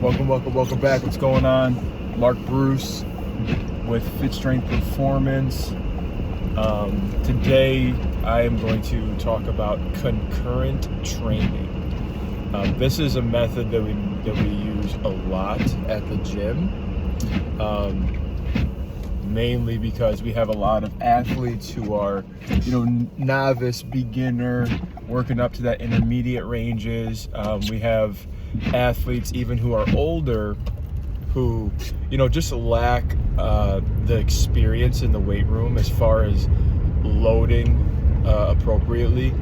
Welcome back. What's going on? Mark Bruce with Fit Strength Performance. Today I am going to talk about concurrent training. This is a method that we use a lot at the gym, mainly because we have a lot of athletes who are, novice, beginner, working up to that intermediate ranges. We have athletes even who are older who just lack the experience in the weight room as far as loading appropriately.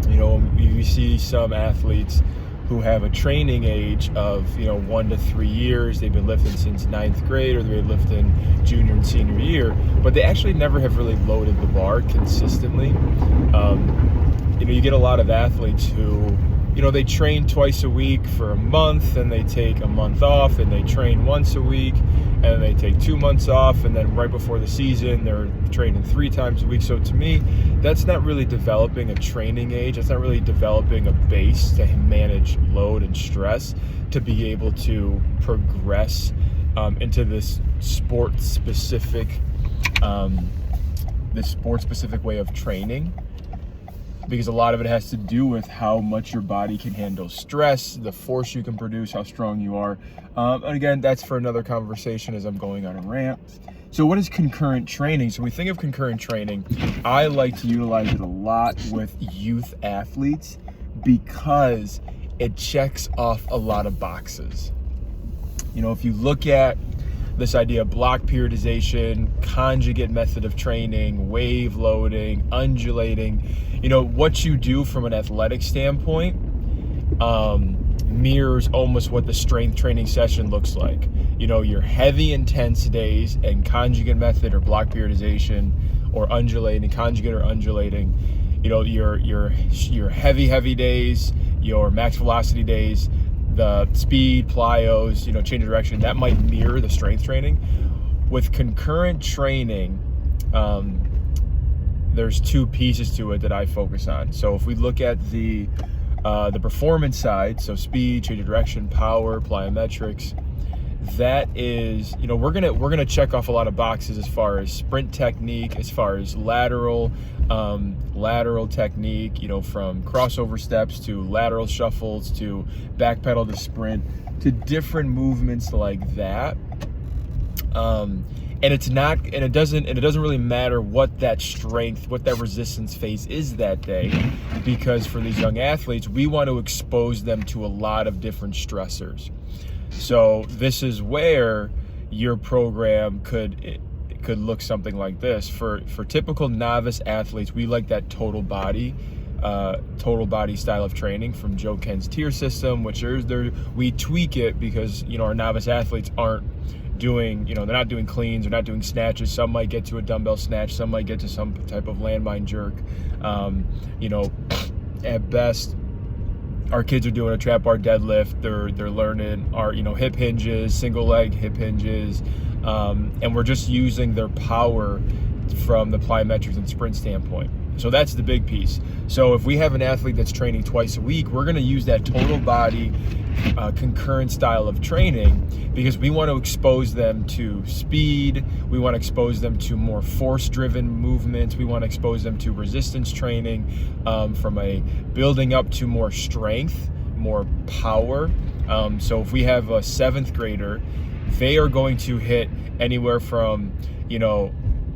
We see some athletes who have a training age of 1 to 3 years. They've been lifting since 9th grade, or they've been lifting junior and senior year, but they actually never have really loaded the bar consistently. You get a lot of athletes who they train twice a week for a month, and they take a month off, and they train once a week, and then they take 2 months off, and then right before the season they're training 3 times a week. So to me, that's not really developing a training age. That's not really developing a base to manage load and stress to be able to progress into this sport specific way of training. Because a lot of it has to do with how much your body can handle stress, the force you can produce, how strong you are. And again, that's for another conversation as I'm going on a rant. So what is concurrent training? So when we think of concurrent training, I like to utilize it a lot with youth athletes because it checks off a lot of boxes. If you look at this idea of block periodization, conjugate method of training, wave loading, undulating, what you do from an athletic standpoint mirrors almost what the strength training session looks like. Your heavy intense days and conjugate method or block periodization or undulating, conjugate or undulating, your heavy days, your max velocity days, the speed, plyos, change of direction, that might mirror the strength training. With concurrent training, there's 2 pieces to it that I focus on. So if we look at the performance side, so speed, change of direction, power, plyometrics, that is, we're gonna check off a lot of boxes as far as sprint technique, as far as lateral technique, from crossover steps to lateral shuffles to back pedal to sprint to different movements like that. And it doesn't really matter what that strength, what that resistance phase is that day, because for these young athletes, we want to expose them to a lot of different stressors. So this is where your program could look something like this. For typical novice athletes, we like that total body style of training from Joe Ken's tier system, which we tweak it because our novice athletes aren't doing, they're not doing cleans, they're not doing snatches. Some might get to a dumbbell snatch, some might get to some type of landmine jerk. At best, our kids are doing a trap bar deadlift. They're learning our hip hinges, single leg hip hinges, and we're just using their power from the plyometrics and sprint standpoint. So that's the big piece. So if we have an athlete that's training twice a week, we're going to use that total body concurrent style of training because we want to expose them to speed. We want to expose them to more force-driven movements. We want to expose them to resistance training, from a building up to more strength, more power. So if we have a 7th grader, they are going to hit anywhere from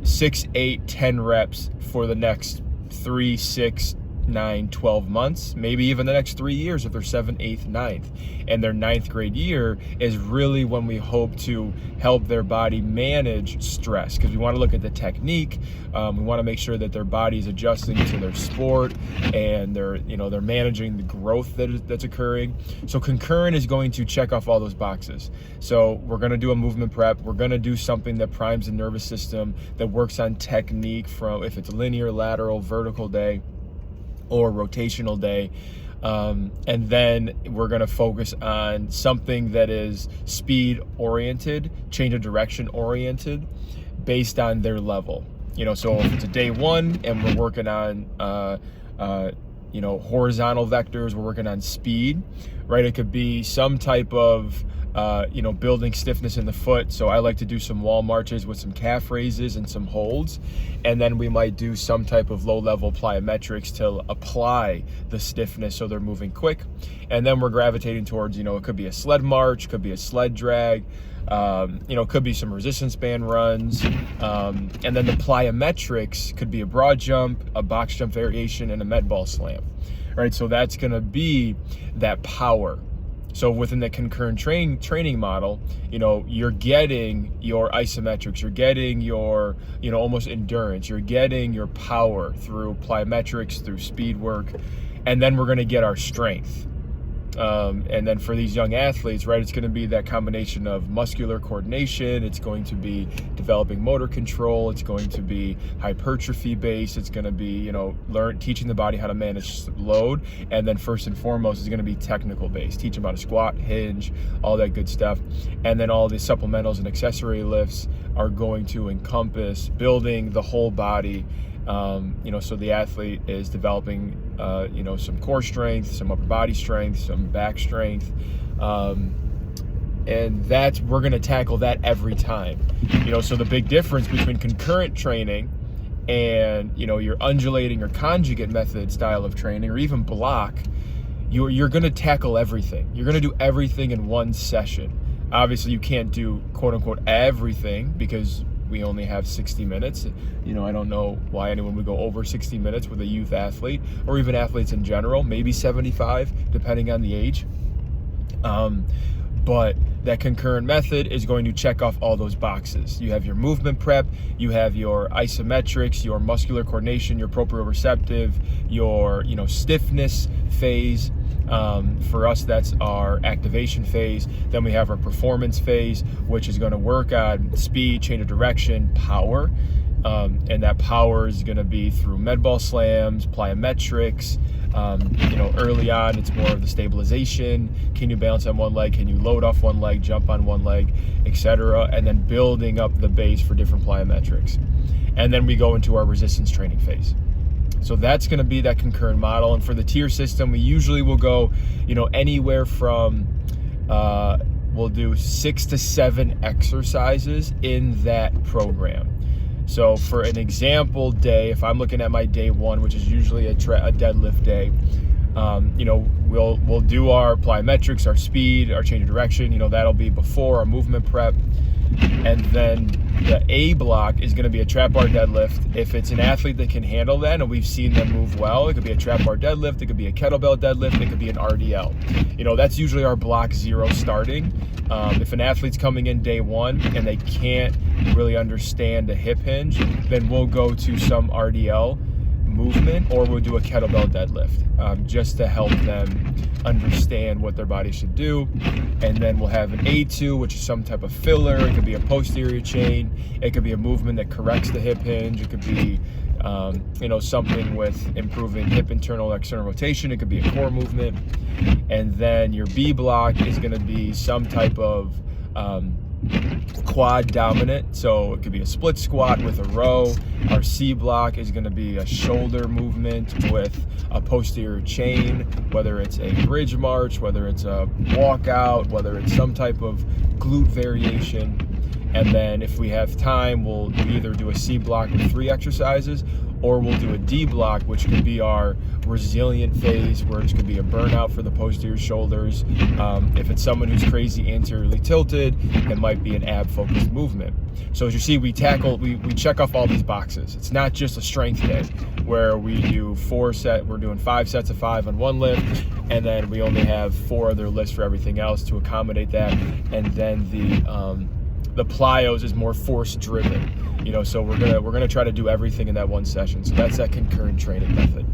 6, 8, 10 reps for the next 3, 6, 9, 12 months, maybe even the next 3 years if they're 7th, 8th, 9th. And their 9th grade year is really when we hope to help their body manage stress, because we want to look at the technique. We want to make sure that their body's adjusting to their sport and they're managing the growth that's occurring. So concurrent is going to check off all those boxes. So we're going to do a movement prep. We're going to do something that primes the nervous system, that works on technique, from if it's linear, lateral, vertical day, or rotational day. And then we're going to focus on something that is speed oriented, change of direction oriented, based on their level. So if it's a day 1 and we're working on horizontal vectors, we're working on speed, right? It could be some type of building stiffness in the foot. So I like to do some wall marches with some calf raises and some holds. And then we might do some type of low-level plyometrics to apply the stiffness so they're moving quick. And then we're gravitating towards, it could be a sled march, could be a sled drag, could be some resistance band runs. And then the plyometrics could be a broad jump, a box jump variation, and a med ball slam. Right? So that's going to be that power. So within the concurrent training model, you're getting your isometrics, you're getting your, almost endurance, you're getting your power through plyometrics, through speed work, and then we're going to get our strength. And then for these young athletes, right, it's going to be that combination of muscular coordination. It's going to be developing motor control. It's going to be hypertrophy based. It's going to be, teaching the body how to manage load. And then first and foremost, it's going to be technical based. Teach them how to squat, hinge, all that good stuff. And then all the supplementals and accessory lifts are going to encompass building the whole body. So the athlete is developing, some core strength, some upper body strength, some back strength. And we're going to tackle that every time. So the big difference between concurrent training and, your undulating or conjugate method style of training, or even block, you're going to tackle everything. You're going to do everything in one session. Obviously, you can't do quote unquote everything because we only have 60 minutes. I don't know why anyone would go over 60 minutes with a youth athlete, or even athletes in general, maybe 75, depending on the age. But that concurrent method is going to check off all those boxes. You have your movement prep, you have your isometrics, your muscular coordination, your proprioceptive, your stiffness phase. For us, that's our activation phase. Then we have our performance phase, which is going to work on speed, change of direction, power. And that power is going to be through med ball slams, plyometrics. Early on, it's more of the stabilization. Can you balance on one leg? Can you load off one leg, jump on one leg, etc.? And then building up the base for different plyometrics. And then we go into our resistance training phase. So that's going to be that concurrent model. And for the tier system, we usually will go, anywhere from, we'll do 6 to 7 exercises in that program. So for an example day, if I'm looking at my day one, which is usually a deadlift day, we'll do our plyometrics, our speed, our change of direction. That'll be before our movement prep. And then the A block is going to be a trap bar deadlift. If it's an athlete that can handle that, and we've seen them move well, it could be a trap bar deadlift, it could be a kettlebell deadlift, it could be an RDL. That's usually our block 0 starting. If an athlete's coming in day one and they can't really understand a hip hinge, then we'll go to some RDL movement, or we'll do a kettlebell deadlift, just to help them understand what their body should do. And then we'll have an A2, which is some type of filler. It could be a posterior chain. It could be a movement that corrects the hip hinge. It could be something with improving hip internal external rotation. It could be a core movement. And then your B block is going to be some type of quad dominant, so it could be a split squat with a row. Our C block is going to be a shoulder movement with a posterior chain, whether it's a bridge march, whether it's a walkout, whether it's some type of glute variation. And then if we have time, we'll either do a C block with 3 exercises, or we'll do a D block, which could be our resilient phase, where it's going to be a burnout for the posterior shoulders. If it's someone who's crazy anteriorly tilted, it might be an ab-focused movement. So as you see, we check off all these boxes. It's not just a strength day where we do we're doing 5 sets of 5 on one lift, and then we only have 4 other lifts for everything else to accommodate that. And then the plyos is more force driven. So we're gonna try to do everything in that one session. So that's that concurrent training method.